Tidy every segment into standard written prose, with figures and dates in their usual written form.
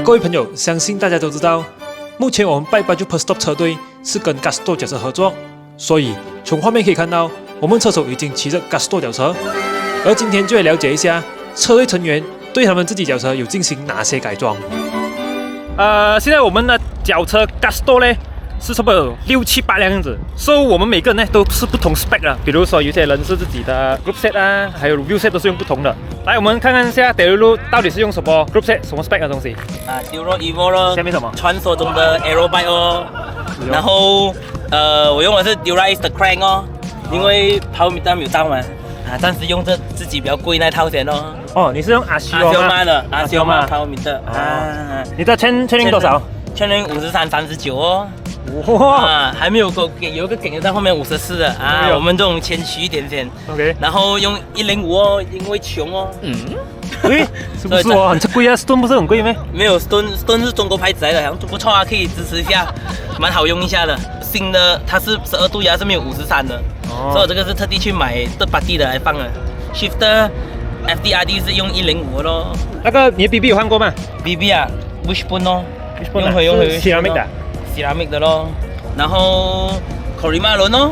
各位朋友，相信大家都知道，目前我们拜 Baju Per Stop 车队是跟 Gusto 脚车合作，所以从画面可以看到，我们车手已经骑着 Gusto 脚车。而今天就来了解一下车队成员对他们自己脚车有进行哪些改装。现在我们的脚车 Gusto 呢是差不多有6、7、8辆样子，所以我们每个人呢都是不同 spec 的。比如说有些人是自己的 group set 啊，还有 review set 都是用不同的。来，我们看看一下 Delulu 到底是用什么 group set 什么 spec 的东西。Duro Evo 咯，下面什么？传说中的 Aero Bike 哦。然后我用的是 Dura-Ace 的 Crank 哦，因为 Power Meter 没有到嘛。暂时用着自己比较贵那套先哦。哦，你是用阿修吗的？Axioma Power Meter 你的圈龄多少？圈龄53、39哦。哇，还没有给有一个给在后面54的啊，我们这种谦虚一点先。OK， 然后用105哦，因为穷哦。对，是不是哦？很贵啊 ，Stone 不是很贵吗？没有 ，Stone 是中国牌子来的，好像不错啊，可以支持一下，蛮好用一下的。新的它是12度压，是没有53的，所以我这个是特地去买的8D 的来放的。Shifter FDRD 是用105咯。那个你的 BB 有换过吗 ？BB 啊 ，Wishbone 哦，用回 ceramic 的。ceramic 的咯，然后 Corima 轮哦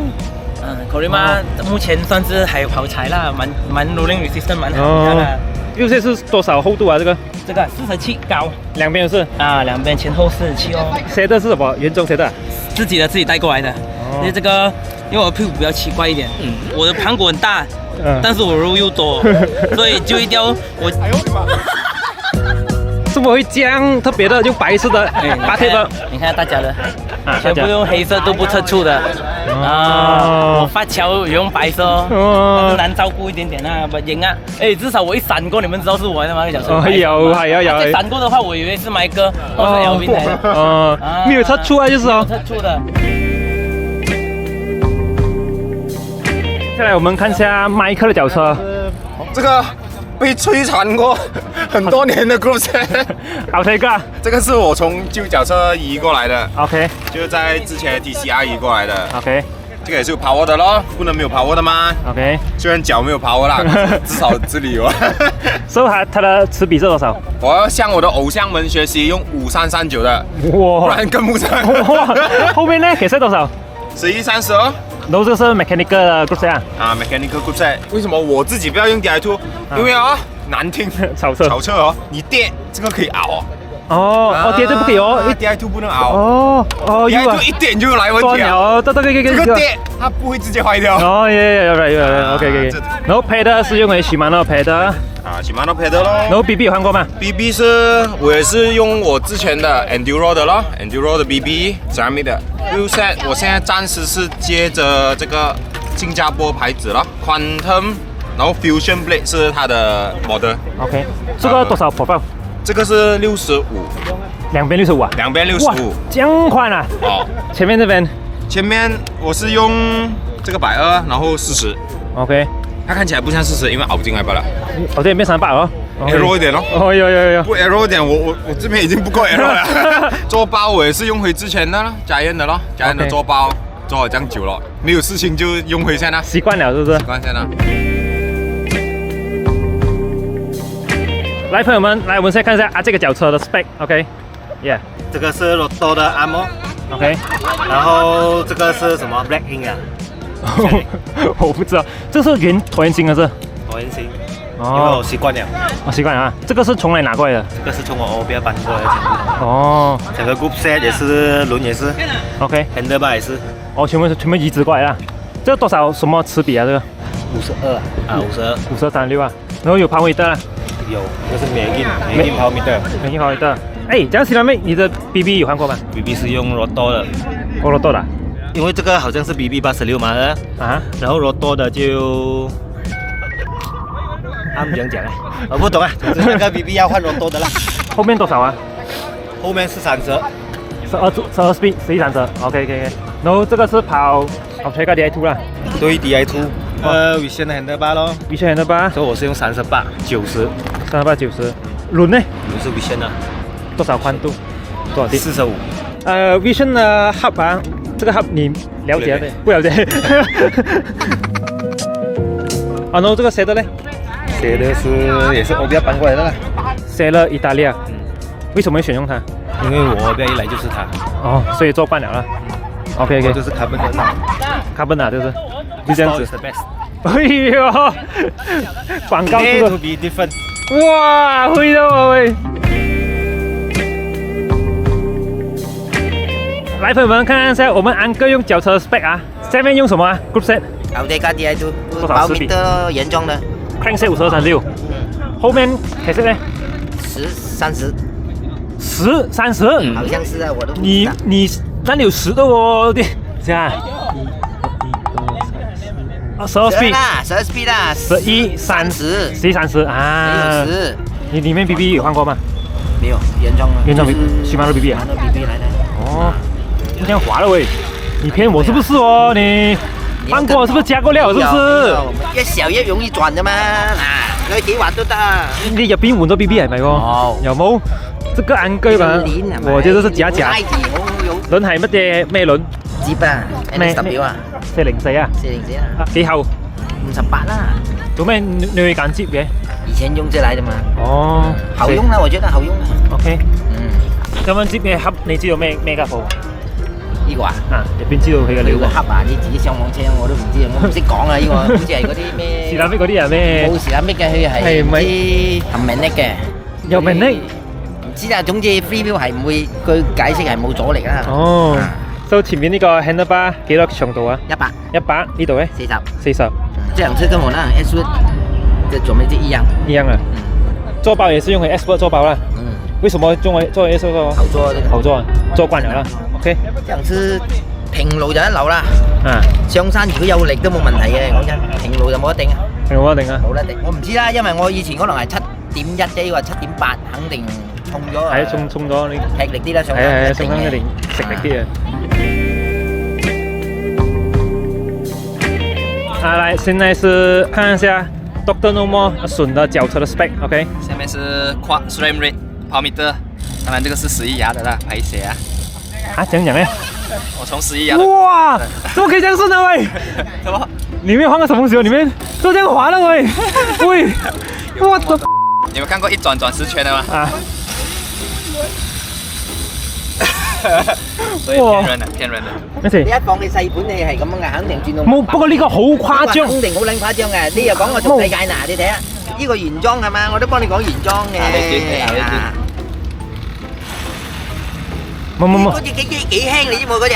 ，Corima 目前算是还有跑柴啦，蛮 rolling resistance 蛮好的啦。右线是多少厚度啊？这个47高，两边都是两边前后47哦。谁的是什么？原装谁的？自己带过来的。因为这个，因为我屁股比较奇怪一点，我的盘骨很大，但是我肉又多，所以就一定要我。怎么会这样特别的用白色的八贴的？你看大家的，全部用黑色都不突出的我发条用白色但是难照顾一点点啊，不赢啊！至少我一闪过，你们知道是我的吗？小时候有，再闪过的话，我以为是麦哥或是 Elvin 来的没有突出啊，就是哦，突出的。再来我们看一下麦克的脚车，这个。被摧残过很多年的 group set， 好这个，这个是我从旧脚车移过来的 ，OK， 就是在之前 TCR 移过来的 ，OK， 这个也是有 power 的咯，不能没有 power 的吗 ？OK， 虽然脚没有 power 啦，至少这里有。所以它的齿比是多少？我要向我的偶像们学习，用5339的，哇，不然跟不上。后面呢？可以设多少1132。然后这个是 mechanical 的 group set mechanical group set。为什么我自己不要用 Di2？因为难听，炒车哦，你跌这个可以熬跌就不可以哦，Di2不能熬，Di2一点就来问题了，这个跌它不会直接坏掉。OK， 然后 pad 是用来Shimano pad。Shimano pad 咯。然后 BB 有换过吗 ？BB 是我也是用我之前的 Enduro 的咯 ，Enduro 的 BB ceramic 的 wheel set。我现在暂时是接着这个新加坡牌子咯 ，Quantum， 然后 Fusion Blade 是它的 model。OK， 这个多少 profile？ 这个是65，两边65啊？两边65，这样宽啊？前面这边？前面我是用这个120，然后40。OK。它看起来不像40，因为凹进来罢了。这边300哦。Aero 一点咯。有。不 Aero 一点，我这边已经不够 Aero 了。做包我也是用回之前的咯，家燕的咯，家燕的做包做了这样久了，没有事情就用回先啦。习惯了是不是？习惯先啦。来，朋友们，来我们先看一下这个脚车的 spec。OK， 这个是 Roto 的 Armor。OK， 然后这个是什么 Black Ink 啊？我不知道，这是椭圆形的是？椭圆形，因为我习惯了。习惯了啊。这个是从哪里拿过来的？这个是从我 OBR 搬过来的。整个 group set 也是，轮也是。OK。handlebar 也是。全部移植过来了。这个多少什么齿比啊？这个52 5236啊。然后有power meter啊？有，这是美金power meter。这样子妹，你的 BB 有换过吗 ？BB 是用 Roto 的。Roto 的。因为这个好像是 BB 86嘛的然后 Roto 的就不讲啊，我不懂啊，总之那个 BB 要换 Roto 的啦。后面多少啊？后面是30，12 speed 1130 ，OK。然后这个是跑这个 Di2 啦。对 Di2，Vision 的 handlebar 咯 ，Vision handlebar，所以我是用38、90，轮呢？轮是 Vision 的，多少宽度？多少 45。Vision 的 hub 啊。这个 hub 你了解的？不了解。然后这个谁的呢？谁的是也是 OBR 搬过来的啦。Sailor 意大利啊。为什么会选用它？因为我这一来就是它，哦，所以做惯了啦。OK 我 OK，就是 carbon 的carbon 啊，就是就这样 Store 子 is。the best. 哎呦，广告 A 这 to 个， be different. 哇，会的哦喂。来，朋友们看一下我们安哥用脚车的 spec 啊，下面用什么啊 ？Group set， LDK DI 2多少保十比米的原装的，crank set 5236，后面 K set 呢10、30， ？10、30，好像是啊，我都不知道。你那里有10的哦，对，这样。12 speed，啦，12 speed 啦11、30、11、30啊。没有10，你里面 BB 有换过吗？没有原装的，原装就是 Shimano BB 啊Shimano BB 来的。哦，这样滑了喂，你骗我是不是哦？你换过是不是加过料是不是？越小越容易轉啫嘛，嗱，佢幾滑都得。你入邊換咗 BB 係咪喎？有冇？這個安居吧？我覺得是假假。拉字好好用。輪係乜嘢咩輪？接啊，NS10啊404啊？ ，404啊，啊幾厚？ 58啦，做咩你會揀接嘅？以前用這來的嘛，哦，好用啦，我覺得好用啊。 OK，嗯，咁樣接嘅盒你知道咩架貨？呢個啊。啊，入邊知道佢嘅料呢個盒啊，你自己上網 check 我都唔知，我唔識講啊！呢個好似係嗰啲咩？是但咩嗰啲係咩？冇時間搣嘅，佢係係咪啲含名力嘅。有名力？唔知啊，總之 free wheel 係唔會，佢解釋係冇阻力啦。哦，所以前面呢個 handlebar 幾多長度啊100、 ？100，呢度咧40。 40，這輛車跟我那 S 的左面就一樣。一樣啊。做包也是用 Expert 做包啦。嗯，為什麼做 Expert 做？好做這個。好做啊，做慣了啦。OK，這輛車平路就一流啦，啊，上山如果有力都冇問題嘅，講真，平路就冇得頂啊，係我一定啊。冇得頂。我唔知啦，因為我以前可能係7.1啫，呢個7.8肯定衝咗。係衝咗你。吃力啲啦，上係係係，山上山一定食力啲啊。啊，來，現在是看一下 Dr. Nomo 筍的腳車的 spec，OK？下面是 Quad SRAM Rate Power Meter，当然这个是11牙的啦，排血啊。啊，講講咧。我从11牙的，哇，怎麼可以這樣順啊喂？什么？裡面放個什麼東西？裡面都這樣滑了喂？喂，我的你们看過一轉10圈的嗎？啊！所以騙人的，騙人的。咩事你？一放你細盤，你係咁樣嘅，肯定轉到。冇，不過呢個好誇張。肯定好撚誇張嘅。你又講我做世界嗱，你睇下，呢個原裝係嘛？我都幫你講原裝嘅。冇冇冇嗰。隻幾輕你知冇？嗰隻。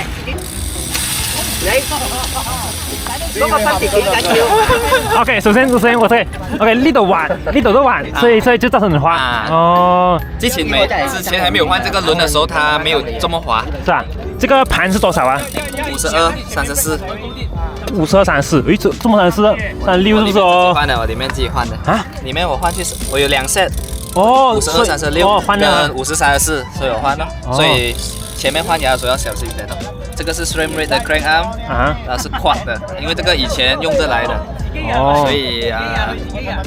你嗰個分別幾緊要？ OK，首先我睇，OK 呢度滑，呢度都滑，所以就造成很滑。啊哦，之前還沒有換這個輪的時候，它沒有這麼滑。是吧？這個盤是多少啊52、34。 52、34，誒，這麼34，36是不是哦？換的，我裡面自己換的。啊？裡面我換去，我有2 set，哦52、36哦，換了跟50、34，所以我換了。所以前面換牙的時候要小心一點的。這個是 SRAM Rate 的 crank arm，啊？然後是 quad 的，因為這個以前用得來的，哦所以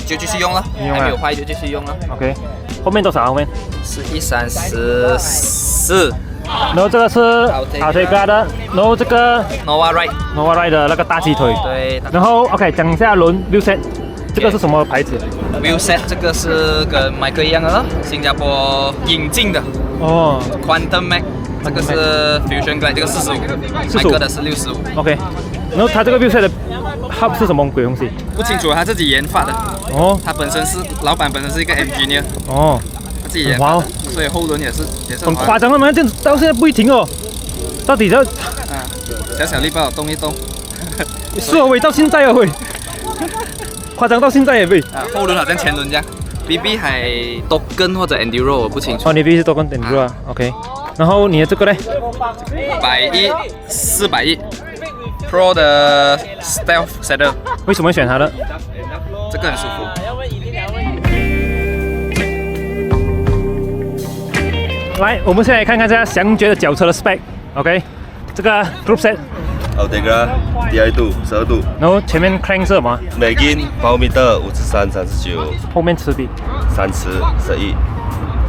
就繼續用了，用啊還沒有壞就繼續用了。 ，OK，後面多少？後面？是134然後這個是 Altega 的，然後這個 Nova Ride， Nova Ride 的那個大雞腿。對然後 OK，講一下輪 wheel set，這個是什麼牌子？ ，Wheel Set 這個是跟 Michael 一樣的咯，新加坡引進的哦 Quantum Mac，這個是 Fusion Glide，這個45，Michael 的是65。 ，OK，然後它這個 wheel set 的 hub 是什麼鬼東西？不清楚，他自己研發的，哦他本身是老闆，本身是一個 engineer，哦，他自己研發的，所以後輪也是很誇張啊！這樣到現在不會停哦，到底要小小力爆動一動。是哦喂，到現在哦喂，誇張到現在也喂。後輪好像前輪這樣，BB 係 Token 或者 Enduro 我不清楚。哦，你必須多跟點住啊，OK。然後你的這個呢？ 110、410 Pro 的 Stealth Saddle，為什麼選它的？這個很舒服。來，我們現在來看看這下翔爵的腳車的 spec，OK，這個 group set， Altega DI2 12度，然後前面 crank 是什麼？美金包米的53、39、後面持筆， 30、11，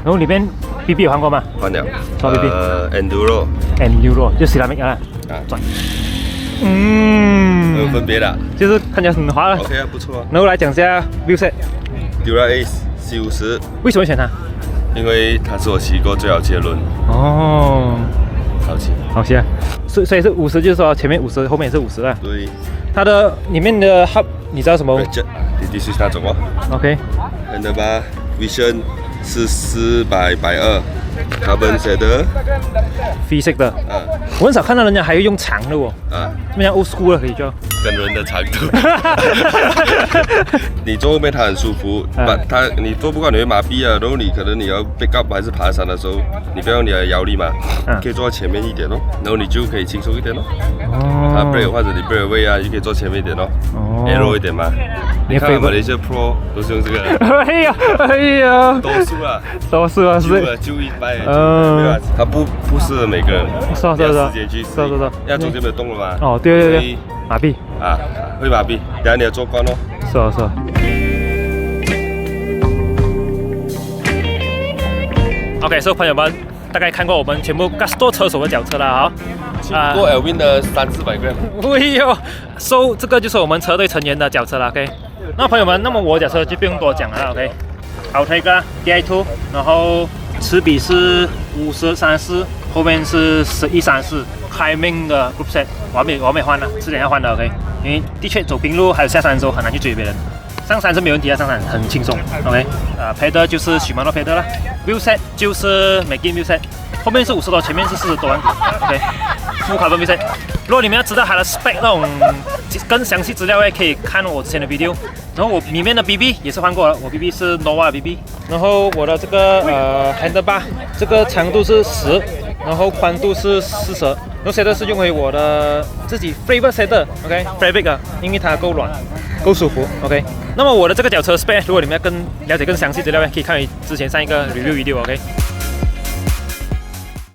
然後裡面 BB 有換過嗎？換了。什麼 BB？ Enduro Enduro 就 ceramic 啦。啊，轉。有嗯，分別的。就是看起來很滑了。 OK 啊，不錯啊。然後來講一下 wheel set， Dura Ace C50，為什麼選它？因为它是我骑过最好骑的轮，哦，好骑。好骑啊！所以是50，就是说前面50，后面也是50啊。对它的里面的 hub 你知道什么 ，Ratchet 滴是那种哦。 ？OK， Handlebar Vision 是400/2 Carbon Shader 啡色的。啊我很少看到人家还会用长的哦，啊，那像 old school 的可以叫。跟人的长度。你坐后面它很舒服，你坐不惯你会麻痹啊。然后你可能你要 pick up 还是爬山的时候，你不要用你的腰力嘛，可以坐在前面一点哦，然后你就可以轻松一点哦。它 brake 或者你 brake away 啊，就可以坐前面一点哦，aero 一点嘛。你看马来西亚 Pro 都是用这个。哎呀，哎呀，多数啊，都是啊，是。就一般，没有，它不适合每个人，是啊，要时间去适应，因为中间没有动了嘛。哦，对对对，麻痹啊，会麻痹，等下你要做惯哦。是啊是啊。OK， 所以朋友们大概看过我们全部 Gusto 车手的脚车了啊。过 Elvin 的300-400 gram。哎呦，这个就是我们车队成员的脚车了。OK， 那朋友们，那么我脚车就不用多讲了。OK， Outrigger DI2， 然后齿比是50-34，后面是11-34 Climbing 的 Group Set， 我还没换呢，迟点要换的。OK， 因为的确走平路还有下山的时候很难去追别人。上山是没问题啊，上山很轻松。OK， Pedal 就是 Shimano Pedal 啦 ，Wheel Set 就是 Mackin Wheel Set， 后面是50多，前面是40多万股。OK， Full Carbon Wheel Set。如果你们要知道它的 spec 那种更详细资料，可以看我之前的 video。然后我里面的 BB 也是换过了，我 BB 是 Nova BB。然后我的这个handlebar 这个长度是10，然后宽度是40。然后 shader 是用回我的自己 favorite shader，OK， fabric 啊，因为它够软。够舒服 ，OK。那么我的这个脚车 spec， 如果你们要了解更详细资料，可以看之前上一个 review video，OK。